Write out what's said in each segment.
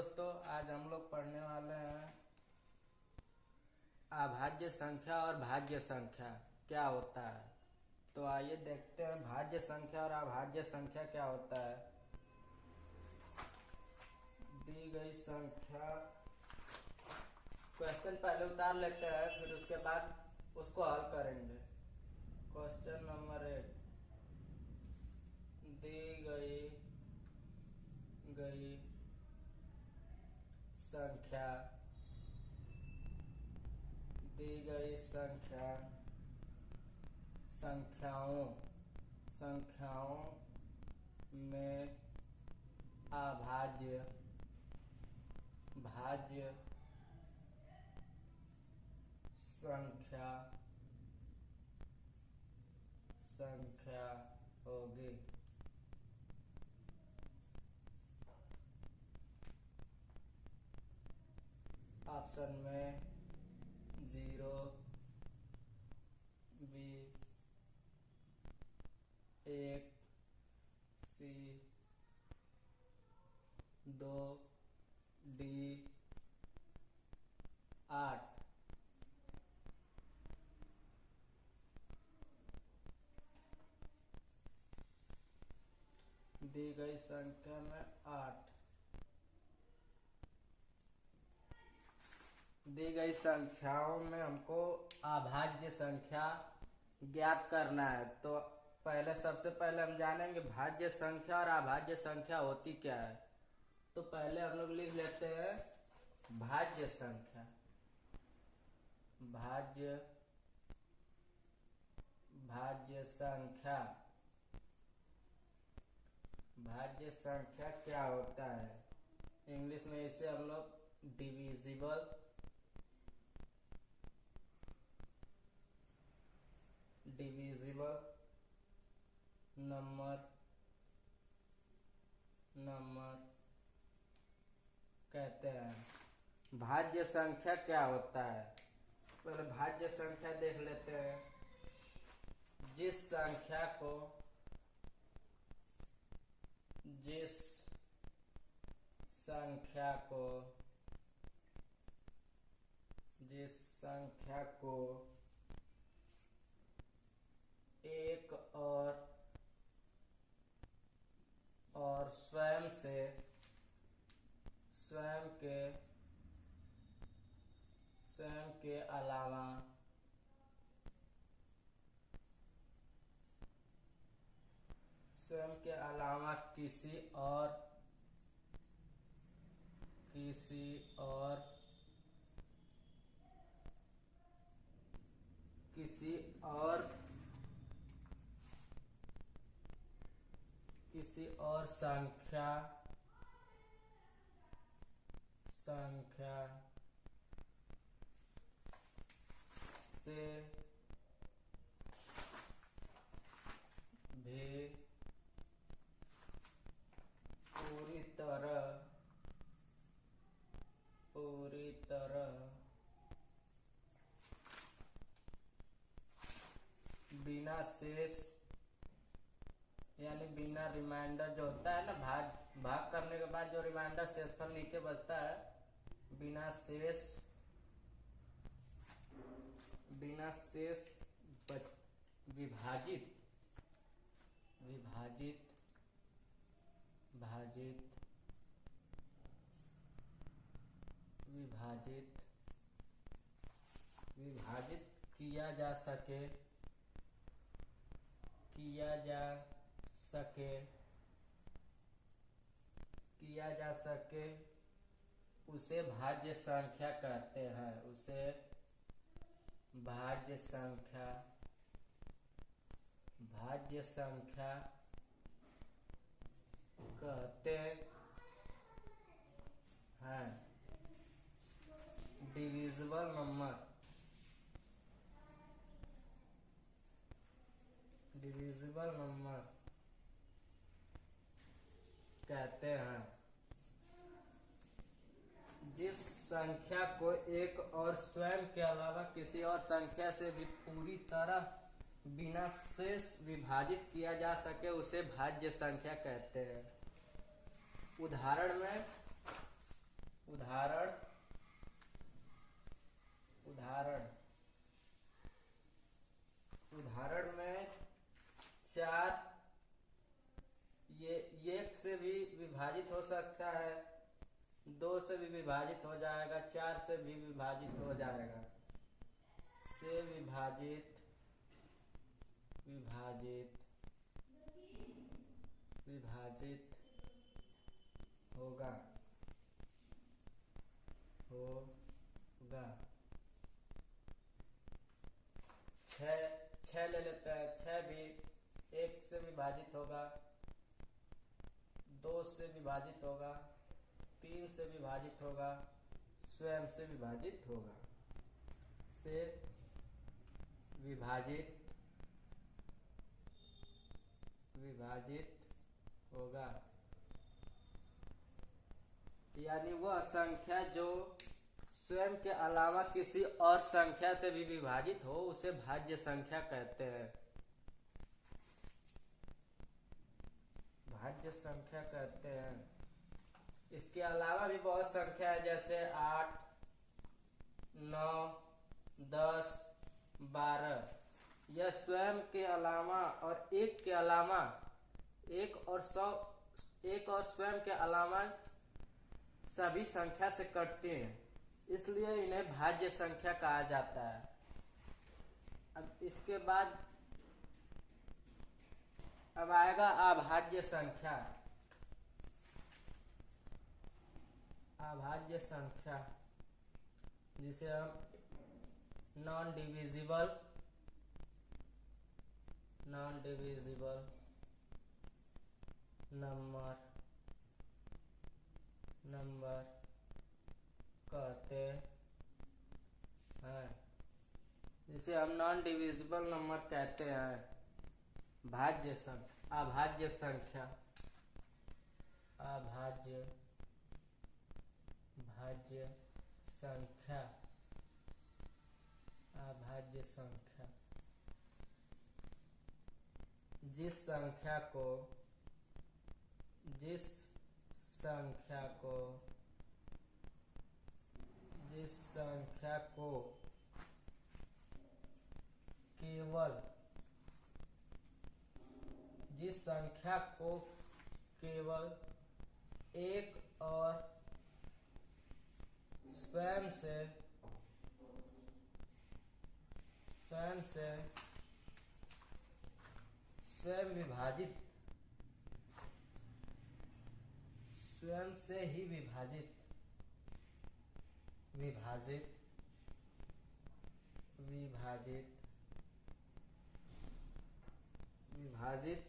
दोस्तों, आज हम लोग पढ़ने वाले हैं अभाज्य संख्या और भाज्य संख्या क्या होता है। तो आइए देखते हैं भाज्य संख्या और अभाज्य संख्या क्या होता है। दी गई संख्या, क्वेश्चन पहले उतार लेते हैं, फिर उसके बाद उसको हल करेंगे। क्वेश्चन नंबर 1, दी गई संख्या, दी गई संख्याओं में अभाज्य, भाज्य संख्या होगी। ऑप्शन में 0, बी 1, सी 2, डी 8। दी गई संख्या में 8, दी गई संख्याओं में हमको अभाज्य संख्या ज्ञात करना है। तो सबसे पहले हम जानेंगे भाज्य संख्या और अभाज्य संख्या होती क्या है। तो पहले हम लोग लिख लेते हैं भाज्य संख्या। भाज्य संख्या क्या होता है, इंग्लिश में इसे हम लोग डिविजिबल नंबर कहते हैं। भाज्य संख्या क्या होता है, पहले भाज्य संख्या देख लेते हैं। जिस संख्या को एक और स्वयं के अलावा किसी और संख्या से भी पूरी तरह बिना शेष, यानी बिना रिमाइंडर जो होता है ना, भाग करने के बाद जो रिमाइंडर शेषफल नीचे बचता है, बिना शेष विभाजित किया जा सके उसे भाज्य संख्या कहते हैं। उसे भाज्य संख्या कहते हैं। डिविजिबल नंबर कहते हैं जिस संख्या को एक और स्वयं के अलावा किसी और संख्या से भी पूरी तरह बिना शेष विभाजित किया जा सके उसे भाज्य संख्या कहते हैं। उदाहरण में 2 से भी विभाजित हो जाएगा, 4 से भी विभाजित हो जाएगा, से विभाजित विभाजित विभाजित होगा होगा। 6 ले लेते हैं, 6 भी 1 से विभाजित होगा, 2 से विभाजित होगा, 3 से विभाजित होगा, स्वयं से विभाजित होगा, से विभाजित विभाजित होगा। यानी वह संख्या जो स्वयं के अलावा किसी और संख्या से भी विभाजित हो उसे भाज्य संख्या कहते हैं, भाज्य संख्या कहते हैं। इसके अलावा भी बहुत संख्या है, जैसे 8, 9, 10, 12। यह स्वयं के अलावा और एक के अलावा एक और स्वयं के अलावा सभी संख्या से कटते हैं, इसलिए इन्हें भाज्य संख्या कहा जाता है। अब इसके बाद अब आएगा अभाज्य संख्या। अभाज्य संख्या जिसे हम नॉन डिविजिबल नंबर कहते हैं, जिसे हम नॉन डिविजिबल नंबर कहते हैं। अभाज्य संख्या अभाज्य संख्या अभाज्य संख्या जिस संख्या को केवल एक और स्वयं से ही विभाजित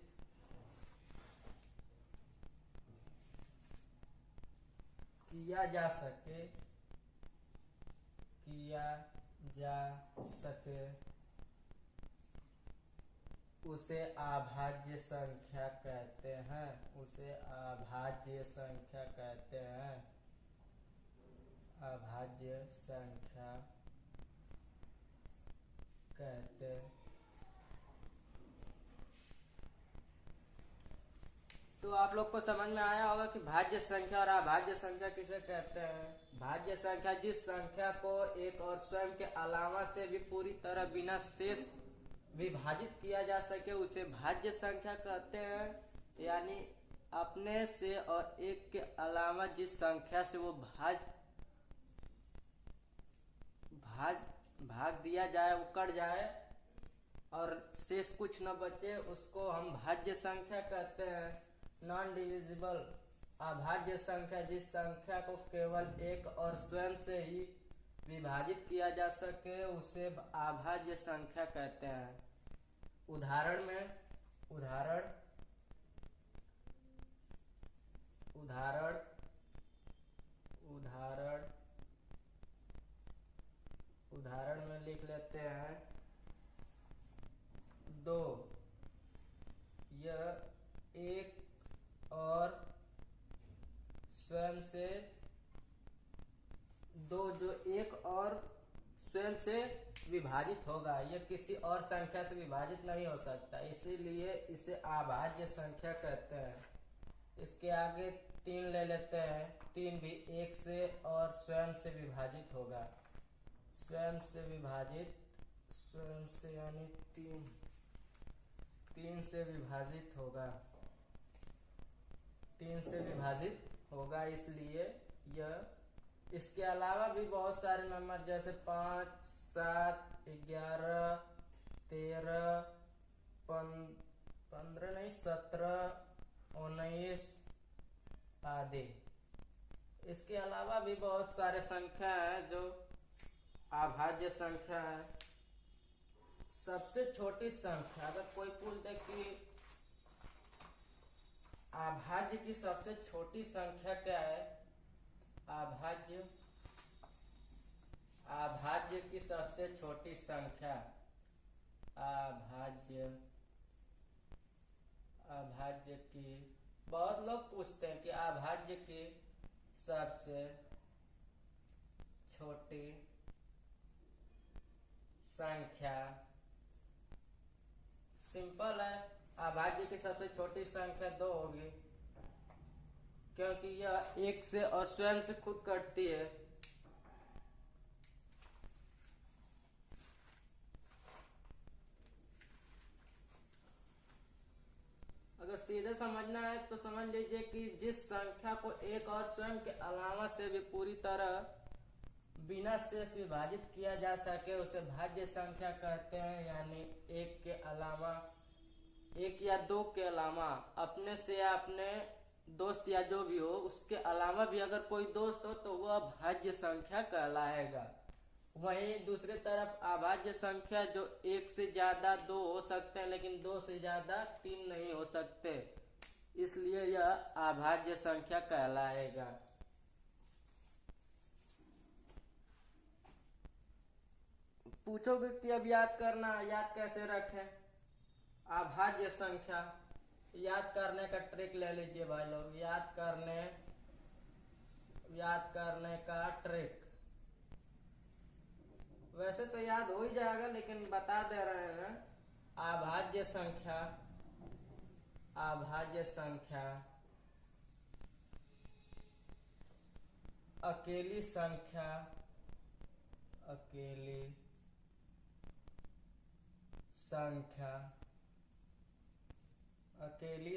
किया जा सके उसे अभाज्य संख्या कहते हैं। अभाज्य संख्या कहते तो आप लोग को समझ में आया होगा कि भाज्य संख्या और अभाज्य संख्या किसे कहते हैं। भाज्य संख्या जिस संख्या को एक और स्वयं के अलावा से भी पूरी तरह बिना शेष विभाजित किया जा सके उसे भाज्य संख्या कहते हैं। यानी अपने से और एक के अलावा जिस संख्या से वो भाग दिया जाए, वो कट जाए और शेष कुछ न बचे, उसको हम भाज्य संख्या कहते हैं। नॉन डिविजिबल अभाज्य संख्या जिस संख्या को केवल एक और स्वयं से ही विभाजित किया जा सके उसे अभाज्य संख्या कहते हैं। उदाहरण में लिख लेते हैं 2। यह एक और स्वयं से 2 जो एक और स्वयं से विभाजित होगा, यह किसी और संख्या से विभाजित नहीं हो सकता, इसीलिए इसे अभाज्य संख्या कहते हैं। इसके आगे 3 ले लेते हैं। 3 भी एक से और स्वयं से विभाजित होगा, स्वयं से यानी 3 से विभाजित होगा, इसलिए यह इसके अलावा भी बहुत सारे नंबर जैसे 5, 7, 11, 13, 15 नहीं 17, 19 आदि। इसके अलावा भी बहुत सारे संख्या है जो अभाज्य संख्या है। सबसे छोटी संख्या अगर कोई पूछ दे कि अभाज्य की सबसे छोटी संख्या क्या है, अभाज्य की सबसे छोटी संख्या, अभाज्य की बहुत लोग पूछते हैं कि अभाज्य की सबसे छोटी संख्या। सिंपल है, अभाज्य की सबसे छोटी संख्या 2 होगी क्योंकि यह 1 से और स्वयं से खुद कटती है। अगर सीधे समझना है तो समझ लीजिए कि जिस संख्या को एक और स्वयं के अलावा से भी पूरी तरह बिना शेष विभाजित किया जा सके उसे भाज्य संख्या कहते हैं। यानी एक के अलावा, 1 या 2 के अलावा अपने से या अपने दोस्त या जो भी हो उसके अलावा भी अगर कोई दोस्त हो तो वह भाज्य संख्या कहलाएगा। वहीं दूसरी तरफ अभाज्य संख्या जो 1 से ज्यादा 2 हो सकते हैं लेकिन 2 से ज्यादा 3 नहीं हो सकते, इसलिए यह अभाज्य संख्या कहलाएगा। पूछोगे कि अब याद करना, याद कैसे रखें अभाज्य संख्या? याद करने का ट्रिक ले लीजिए भाई लोग, याद करने का ट्रिक। वैसे तो याद हो ही जाएगा लेकिन बता दे रहे हैं। अभाज्य संख्या अकेली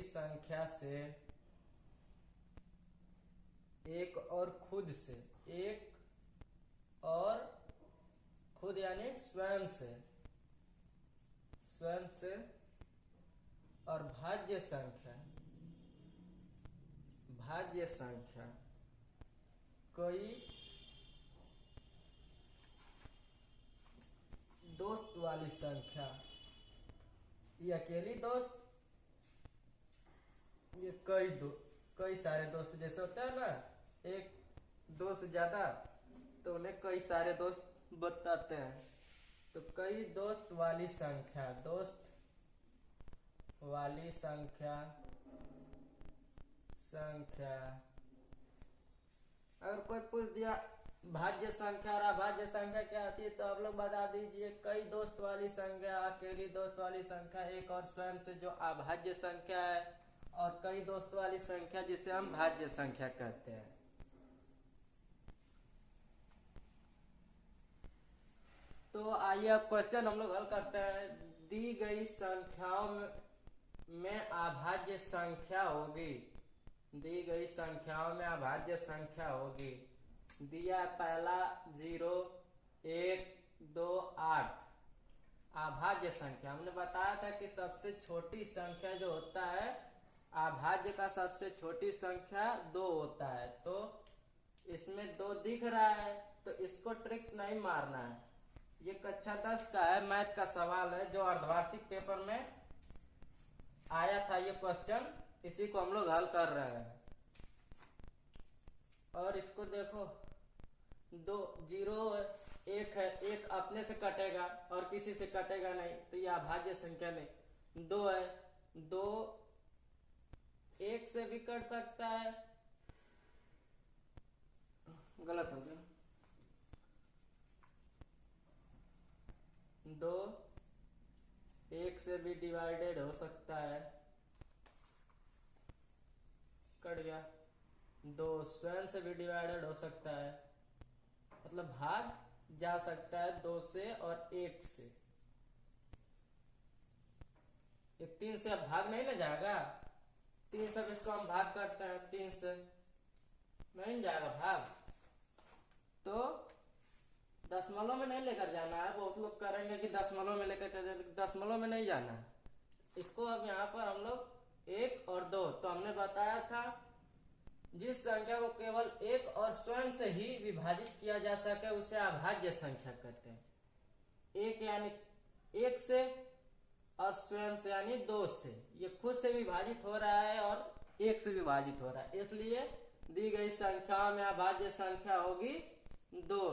संख्या से एक और खुद यानी स्वयं से और भाज्य संख्या कोई दोस्त वाली संख्या। ये अकेली दोस्त, ये कई सारे दोस्त जैसे होते हैं ना, एक दोस्त ज्यादा तो उन्हें कई सारे दोस्त बताते हैं। तो कई दोस्त वाली संख्या अगर कोई पूछ दिया भाज्य संख्या और अभाज्य संख्या क्या होती है तो आप लोग बता दीजिए। कई दोस्त वाली संख्या अकेली दोस्त वाली संख्या, एक और स्वयं से जो अभाज्य संख्या है, और कई दोस्त वाली संख्या जिसे हम भाज्य संख्या कहते हैं। तो आइए अब क्वेश्चन हम लोग हल करते हैं। दी गई संख्याओं में अभाज्य संख्या होगी, दिया पहला 0, 1, 2, 8 अभाज्य संख्या। हमने बताया था कि सबसे छोटी संख्या जो होता है अभाज्य का सबसे छोटी संख्या 2 होता है। तो इसमें 2 दिख रहा है तो इसको ट्रिक नहीं मारना है। ये कक्षा 10 का है, मैथ का सवाल है जो अर्धवार्षिक पेपर में आया था ये क्वेश्चन, इसी को हम लोग हल कर रहे हैं। और इसको देखो 2, 0, 1 है, 1 अपने से कटेगा और किसी से कटेगा नहीं तो यह अभाज्य संख्या नहीं। 2 है, 2 1 से भी कट सकता है, गलत हो गया। 2 1 से भी डिवाइडेड हो सकता है, कट गया। 2 स्वयं से भी डिवाइडेड हो सकता है, मतलब भाग जा सकता है 2 से और 1 से। 3 से अब भाग नहीं ना जाएगा, 3 से इसको हम भाग करते हैं 3 से, नहीं जाएगा भाग, तो दशमलव में नहीं लेकर जाना है। बहुत लोग करेंगे कि दशमलव में लेकर चले, दशमलव में नहीं जाना है इसको। अब यहाँ पर हम लोग 1 और 2, तो हमने बताया था जिस संख्या को केवल 1 और स्वयं से ही विभाजित किया जा सके उसे अभाज्य संख्या कहते हैं। 1 यानी 1 से और स्वयं से यानी 2 से, ये खुद से विभाजित हो रहा है और 1 से विभाजित हो रहा है, इसलिए दी गई संख्या में अभाज्य संख्या होगी 2।